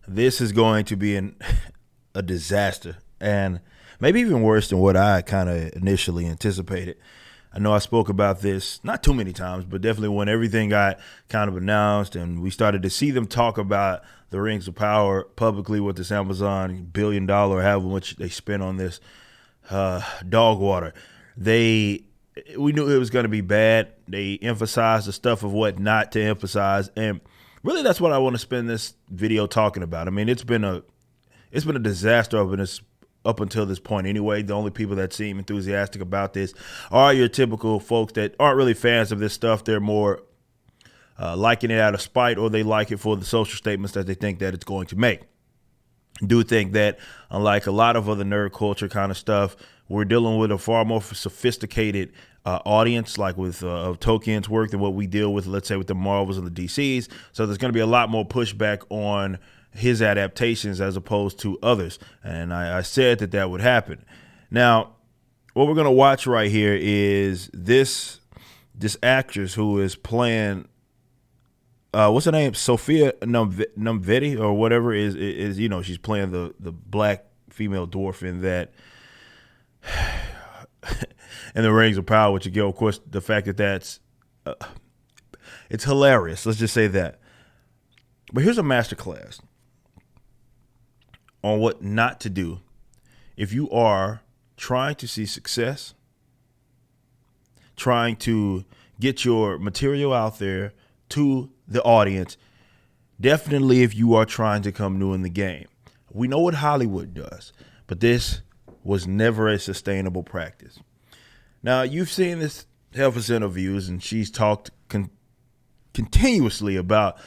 This is going to be a disaster, and maybe even worse than what I kind of initially anticipated. I know I spoke about this not too many times, but definitely when everything got kind of announced and we started to see them talk about the Rings of Power publicly with this Amazon $1 billion, however much they spent on this dog water. We knew it was going to be bad. They emphasized the stuff of what not to emphasize, and really that's what I want to spend this video talking about. I mean, it's been a disaster up until this point anyway. The only people that seem enthusiastic about this are your typical folks that aren't really fans of this stuff. They're more liking it out of spite, or they like it for the social statements that they think that it's going to make. I do think that, unlike a lot of other nerd culture kind of stuff, we're dealing with a far more sophisticated audience, like with Tolkien's work, than what we deal with, let's say, with the Marvels and the DCs. So there's going to be a lot more pushback on his adaptations as opposed to others. And I said that would happen. Now, what we're going to watch right here is this actress who is playing, what's her name? Sophia Numvetti or whatever is she's playing the black female dwarf in that in the Rings of Power, which again, of course, the fact that's it's hilarious. Let's just say that. But here's a masterclass on what not to do if you are trying to see success, trying to get your material out there to the audience. Definitely if you are trying to come new in the game. We know what Hollywood does, but this was never a sustainable practice. Now, you've seen this Helfa's interviews, and she's talked continuously about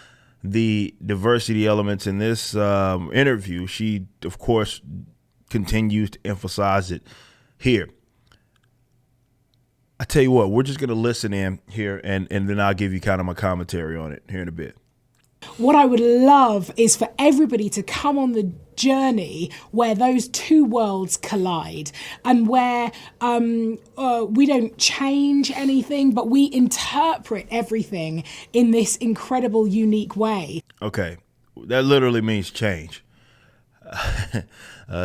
the diversity elements in this interview. She, of course, continues to emphasize it here. I tell you what, we're just going to listen in here, and then I'll give you kind of my commentary on it here in a bit. What I would love is for everybody to come on the journey where those two worlds collide, and where we don't change anything, but we interpret everything in this incredible, unique way. Okay, that literally means change.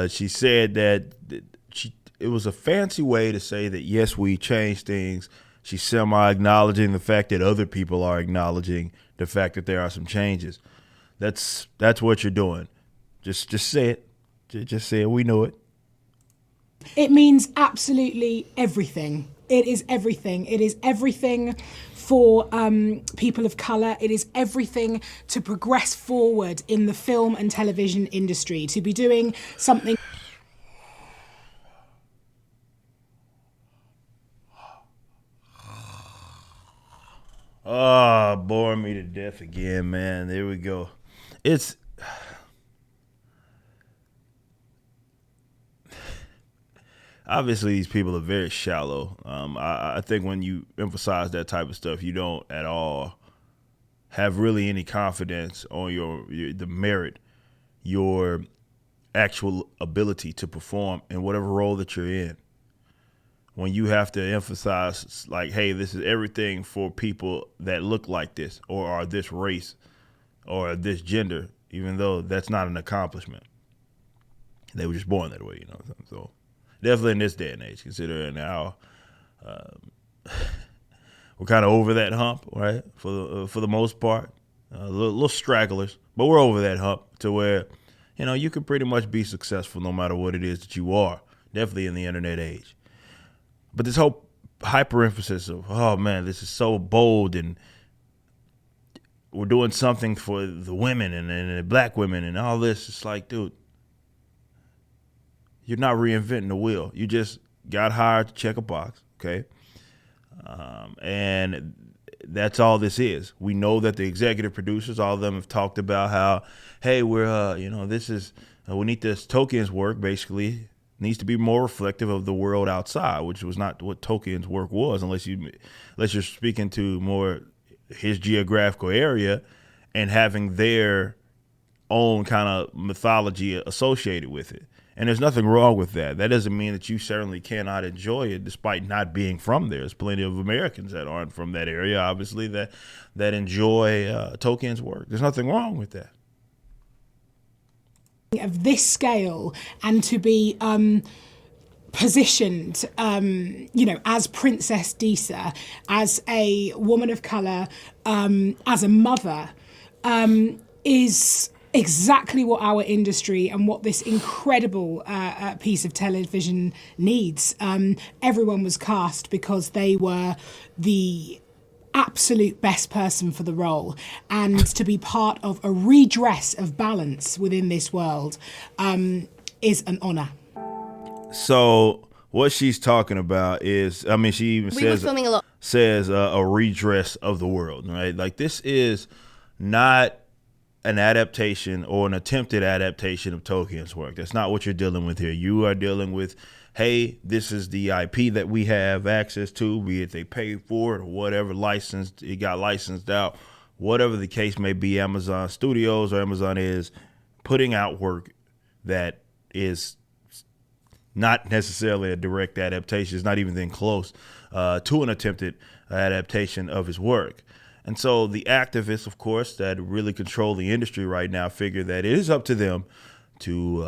She said that it was a fancy way to say that, yes, we change things. She's semi-acknowledging the fact that other people are acknowledging the fact that there are some changes. That's what you're doing. Just say it. Just say it. We know it. It means absolutely everything. It is everything. It is everything for people of colour. It is everything to progress forward in the film and television industry, to be doing something. Oh, bore me to death again, man. There we go. It's obviously these people are very shallow. I think when you emphasize that type of stuff, you don't at all have really any confidence on the merit, your actual ability to perform in whatever role that you're in. When you have to emphasize, like, hey, this is everything for people that look like this or are this race or this gender, even though that's not an accomplishment. They were just born that way, So definitely in this day and age, considering how we're kind of over that hump, right? For the most part, little stragglers, but we're over that hump to where, you can pretty much be successful no matter what it is that you are. Definitely in the internet age. But this whole hyper-emphasis of, oh, man, this is so bold, and we're doing something for the women and the black women and all this. It's like, dude, you're not reinventing the wheel. You just got hired to check a box, okay? And that's all this is. We know that the executive producers, all of them have talked about how, hey, we're, we need this Tolkien's work, basically, needs to be more reflective of the world outside, which was not what Tolkien's work was, unless you're speaking to more his geographical area and having their own kind of mythology associated with it. And there's nothing wrong with that. That doesn't mean that you certainly cannot enjoy it despite not being from there. There's plenty of Americans that aren't from that area, obviously, that enjoy Tolkien's work. There's nothing wrong with that. of this scale and to be positioned, as Princess Disa, as a woman of colour, as a mother, is exactly what our industry and what this incredible piece of television needs. Everyone was cast because they were the absolute best person for the role, and to be part of a redress of balance within this world is an honour. So what she's talking about is, I mean, she even says a redress of the world, right? Like, this is not an adaptation or an attempted adaptation of Tolkien's work. That's not what you're dealing with here. You are dealing with, hey, this is the IP that we have access to, be it they paid for it or whatever, licensed, it got licensed out, whatever the case may be. Amazon Studios or Amazon is putting out work that is not necessarily a direct adaptation. It's not even then close to an attempted adaptation of his work. And so the activists, of course, that really control the industry right now figure that it is up to them to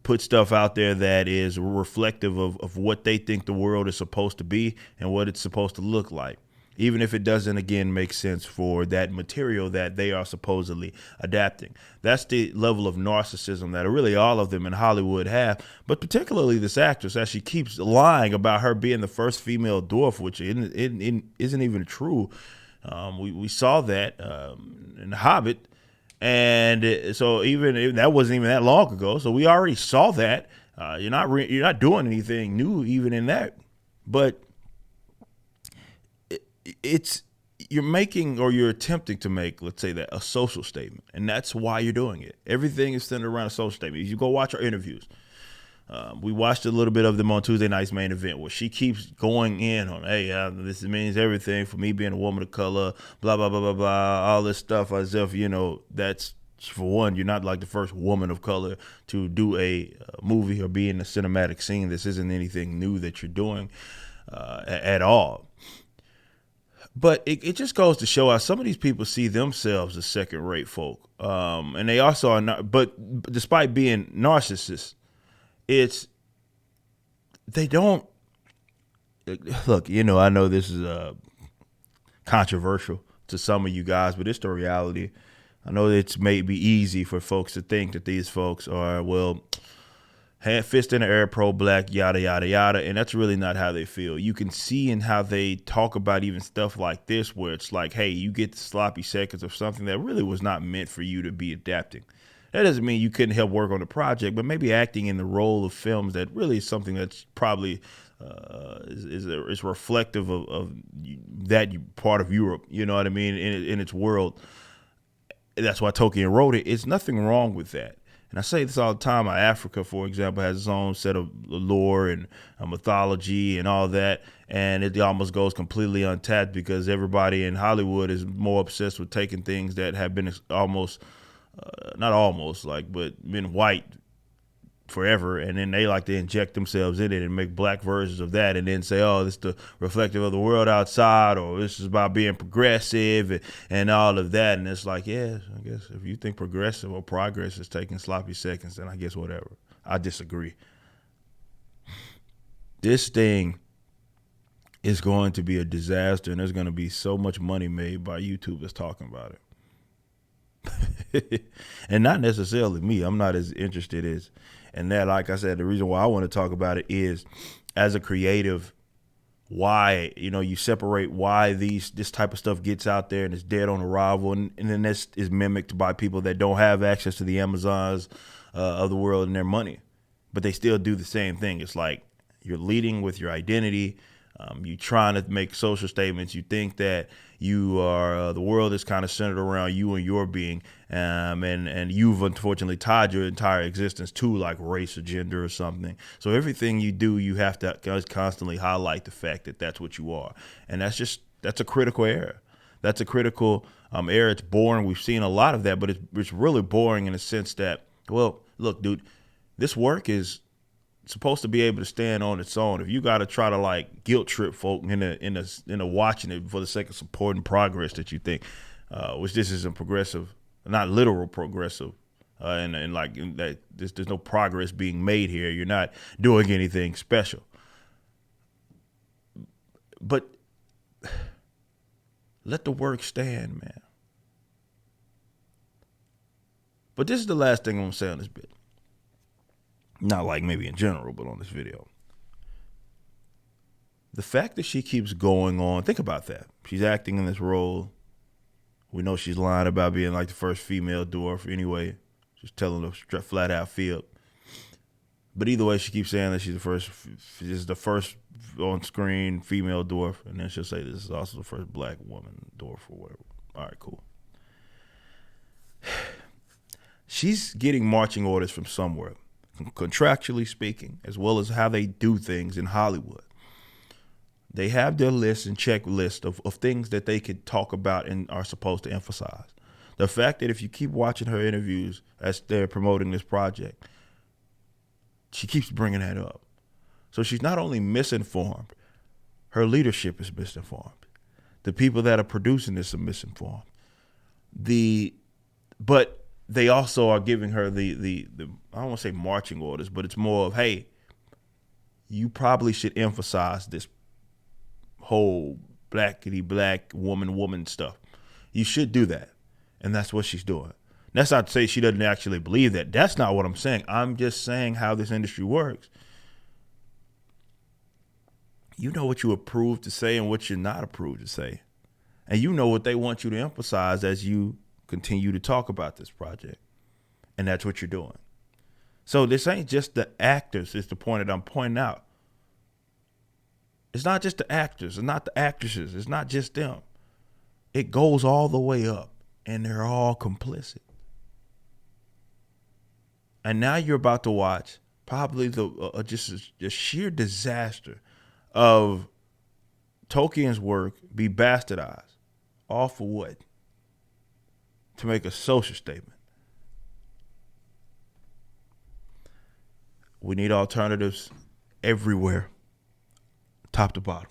put stuff out there that is reflective of what they think the world is supposed to be and what it's supposed to look like, even if it doesn't, again, make sense for that material that they are supposedly adapting. That's the level of narcissism that really all of them in Hollywood have, but particularly this actress, as she keeps lying about her being the first female dwarf, which isn't even true. We saw that in The Hobbit, and so even that wasn't even that long ago. So we already saw that. You're not doing anything new even in that, but you're making, or you're attempting to make, let's say that, a social statement, and that's why you're doing it. Everything is centered around a social statement. If you go watch our interviews, we watched a little bit of them on Tuesday night's main event, where she keeps going in on, hey, this means everything for me being a woman of color, blah, blah, blah, blah, blah, all this stuff, as if, that's, for one, you're not like the first woman of color to do a movie or be in a cinematic scene. This isn't anything new that you're doing at all. But it just goes to show how some of these people see themselves as second-rate folk. And they also are not, but despite being narcissists, they don't, look, I know this is controversial to some of you guys, but it's the reality. I know it's maybe easy for folks to think that these folks are, well, hand fist in the air, pro-black, yada, yada, yada, and that's really not how they feel. You can see in how they talk about even stuff like this, where it's like, hey, you get the sloppy seconds of something that really was not meant for you to be adapting. That doesn't mean you couldn't help work on the project, but maybe acting in the role of films that really is something that's probably is reflective of that part of Europe, you know what I mean, in its world. That's why Tolkien wrote it. It's nothing wrong with that. And I say this all the time. Africa, for example, has its own set of lore and mythology and all that, and it almost goes completely untapped because everybody in Hollywood is more obsessed with taking things that have been almost, not almost, like, but been white forever, and then they like to inject themselves in it and make black versions of that, and then say, oh, this is the reflective of the world outside, or this is about being progressive and all of that. And it's like, yeah, I guess if you think progressive or progress is taking sloppy seconds, then I guess whatever. I disagree. This thing is going to be a disaster, and there's going to be so much money made by YouTubers talking about it. And not necessarily me. I'm not as interested as. And that, like I said, the reason why I want to talk about it is, as a creative, why, you separate why this type of stuff gets out there and it's dead on arrival, and then this is mimicked by people that don't have access to the Amazons of the world and their money, but they still do the same thing. It's like you're leading with your identity. You trying to make social statements. You think that you are the world is kind of centered around you and your being, and you've unfortunately tied your entire existence to like race or gender or something. So everything you do, you have to constantly highlight the fact that that's what you are, and that's a critical error. That's a critical error. It's boring. We've seen a lot of that, but it's really boring in the sense that, well, look, dude, this work is supposed to be able to stand on its own. If you got to try to like guilt trip folk into watching it for the sake of supporting progress that you think, which this isn't progressive, not literal progressive, and like that, there's no progress being made here. You're not doing anything special. But let the work stand, man. But this is the last thing I'm gonna say on this bit. Not like maybe in general, but on this video. The fact that she keeps going on, think about that. She's acting in this role. We know she's lying about being like the first female dwarf anyway. Just telling the flat out field. But either way, she keeps saying that she's the first on screen female dwarf, and then she'll say this is also the first black woman dwarf or whatever. All right, cool. She's getting marching orders from somewhere, contractually speaking, as well as how they do things in Hollywood. They have their list and checklist of things that they could talk about and are supposed to emphasize. The fact that if you keep watching her interviews as they're promoting this project, she keeps bringing that up. So she's not only misinformed, her leadership is misinformed. The people that are producing this are misinformed. But they also are giving her the I don't want to say marching orders, but it's more of, hey, you probably should emphasize this whole blackity black woman stuff. You should do that. And that's what she's doing. That's not to say she doesn't actually believe that. That's not what I'm saying. I'm just saying how this industry works. You know what you approved to say and what you're not approved to say. And you know what they want you to emphasize as you continue to talk about this project. And that's what you're doing. So this ain't just the actors, is the point that I'm pointing out. It's not just the actors, it's not the actresses, it's not just them. It goes all the way up, and they're all complicit. And now you're about to watch probably just a sheer disaster of Tolkien's work be bastardized. All for what? To make a social statement. We need alternatives everywhere, top to bottom.